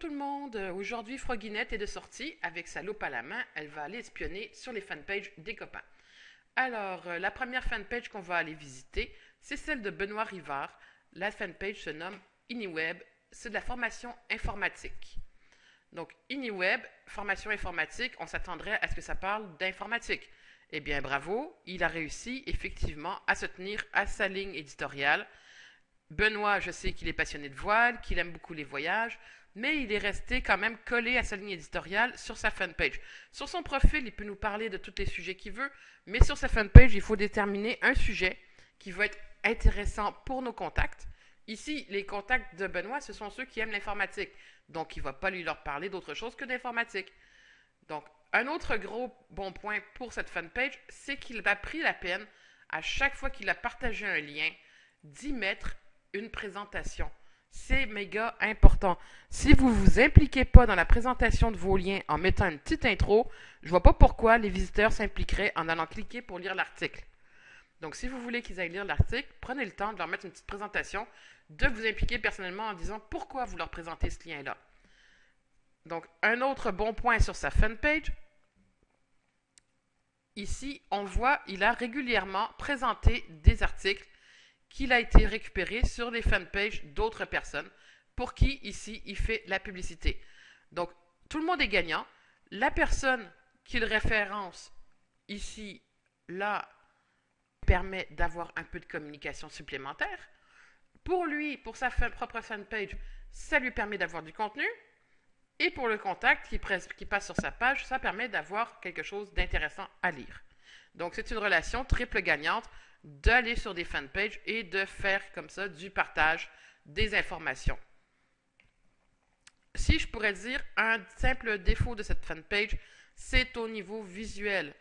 tout le monde, aujourd'hui Froginette est de sortie, avec sa loupe à la main, elle va aller espionner sur les fanpages des copains. Alors, la première fanpage qu'on va aller visiter, c'est celle de Benoît Rivard. La fanpage se nomme IniWeb, c'est de la formation informatique. Donc, IniWeb, formation informatique, on s'attendrait à ce que ça parle d'informatique. Eh bien, bravo, il a réussi effectivement à se tenir à sa ligne éditoriale. Benoît, je sais qu'il est passionné de voile, qu'il aime beaucoup les voyages, mais il est resté quand même collé à sa ligne éditoriale sur sa fanpage. Sur son profil, il peut nous parler de tous les sujets qu'il veut, mais sur sa fanpage, il faut déterminer un sujet qui va être intéressant pour nos contacts. Ici, les contacts de Benoît, ce sont ceux qui aiment l'informatique. Donc, il ne va pas lui leur parler d'autre chose que d'informatique. Donc, un autre gros bon point pour cette fanpage, c'est qu'il a pris la peine, à chaque fois qu'il a partagé un lien, d'y mettre une présentation. C'est méga important. Si vous ne vous impliquez pas dans la présentation de vos liens en mettant une petite intro, je ne vois pas pourquoi les visiteurs s'impliqueraient en allant cliquer pour lire l'article. Donc, si vous voulez qu'ils aillent lire l'article, prenez le temps de leur mettre une petite présentation, de vous impliquer personnellement en disant pourquoi vous leur présentez ce lien-là. Donc, un autre bon point sur sa fanpage, ici, on voit qu'il a régulièrement présenté des articles qu'il a été récupéré sur les fanpages d'autres personnes pour qui, ici, il fait la publicité. Donc, tout le monde est gagnant. La personne qu'il référence ici, là, permet d'avoir un peu de communication supplémentaire. Pour lui, pour sa propre fanpage, ça lui permet d'avoir du contenu. Et pour le contact qui passe sur sa page, ça permet d'avoir quelque chose d'intéressant à lire. Donc, c'est une relation triple gagnante d'aller sur des fanpages et de faire comme ça du partage des informations. Si je pourrais dire un simple défaut de cette fanpage, c'est au niveau visuel.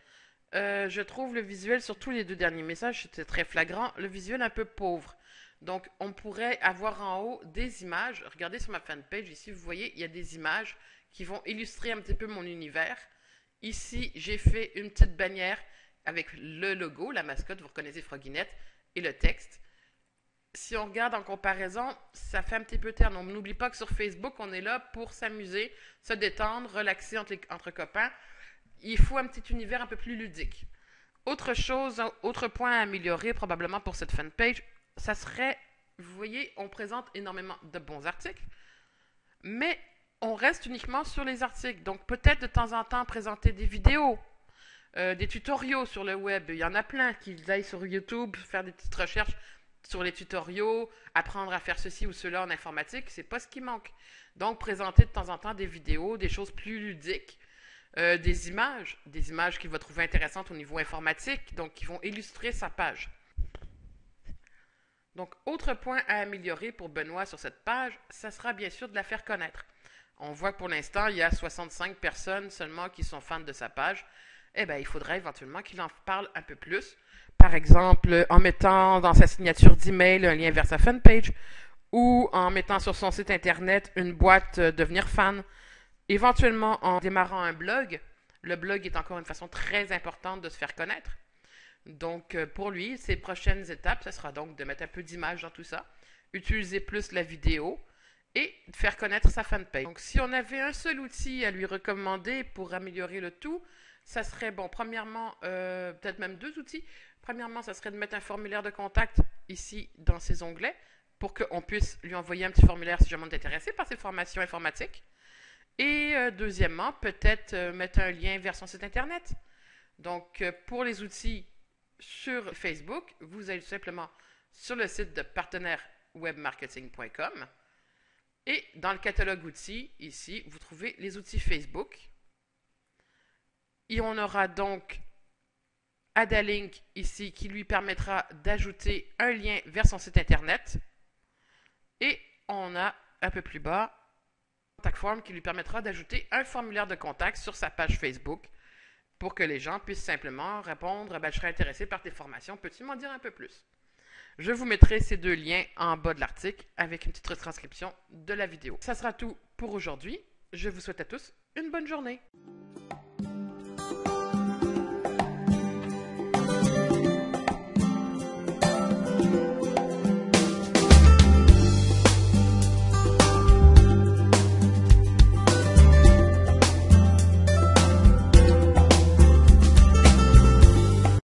Je trouve le visuel, surtout les deux derniers messages, c'était très flagrant, le visuel un peu pauvre. Donc, on pourrait avoir en haut des images. Regardez sur ma fanpage, ici, vous voyez, il y a des images qui vont illustrer un petit peu mon univers. Ici, j'ai fait une petite bannière avec le logo, la mascotte, vous reconnaissez Froginette, et le texte. Si on regarde en comparaison, ça fait un petit peu terne. On n'oublie pas que sur Facebook, on est là pour s'amuser, se détendre, relaxer entre copains. Il faut un petit univers un peu plus ludique. Autre chose, autre point à améliorer probablement pour cette fanpage, ça serait, vous voyez, on présente énormément de bons articles, mais on reste uniquement sur les articles. Donc peut-être de temps en temps présenter des vidéos, des tutoriaux sur le web. Il y en a plein qu'ils aillent sur YouTube, faire des petites recherches sur les tutoriaux, apprendre à faire ceci ou cela en informatique, c'est pas ce qui manque. Donc présenter de temps en temps des vidéos, des choses plus ludiques, des images qu'il va trouver intéressantes au niveau informatique, donc qui vont illustrer sa page. Donc, autre point à améliorer pour Benoît sur cette page, ça sera bien sûr de la faire connaître. On voit que pour l'instant, il y a 65 personnes seulement qui sont fans de sa page. Eh bien, il faudrait éventuellement qu'il en parle un peu plus. Par exemple, en mettant dans sa signature d'email un lien vers sa fanpage ou en mettant sur son site internet une boîte devenir fan. Éventuellement, en démarrant un blog. Le blog est encore une façon très importante de se faire connaître. Donc, pour lui, ses prochaines étapes, ce sera donc de mettre un peu d'image dans tout ça, utiliser plus la vidéo et faire connaître sa fanpage. Donc, si on avait un seul outil à lui recommander pour améliorer le tout, ça serait, bon, premièrement, peut-être même deux outils. Premièrement, ça serait de mettre un formulaire de contact ici dans ses onglets pour qu'on puisse lui envoyer un petit formulaire si jamais on est intéressé par ses formations informatiques. Et deuxièmement, peut-être mettre un lien vers son site internet. Donc, pour les outils sur Facebook, vous allez tout simplement sur le site de partenaireswebmarketing.com et dans le catalogue outils, ici, vous trouvez les outils Facebook. Et on aura donc Add a Link ici qui lui permettra d'ajouter un lien vers son site internet. Et on a un peu plus bas Contact Form qui lui permettra d'ajouter un formulaire de contact sur sa page Facebook pour que les gens puissent simplement répondre « Je serais intéressé par tes formations, peux-tu m'en dire un peu plus? » Je vous mettrai ces deux liens en bas de l'article avec une petite retranscription de la vidéo. Ça sera tout pour aujourd'hui. Je vous souhaite à tous une bonne journée.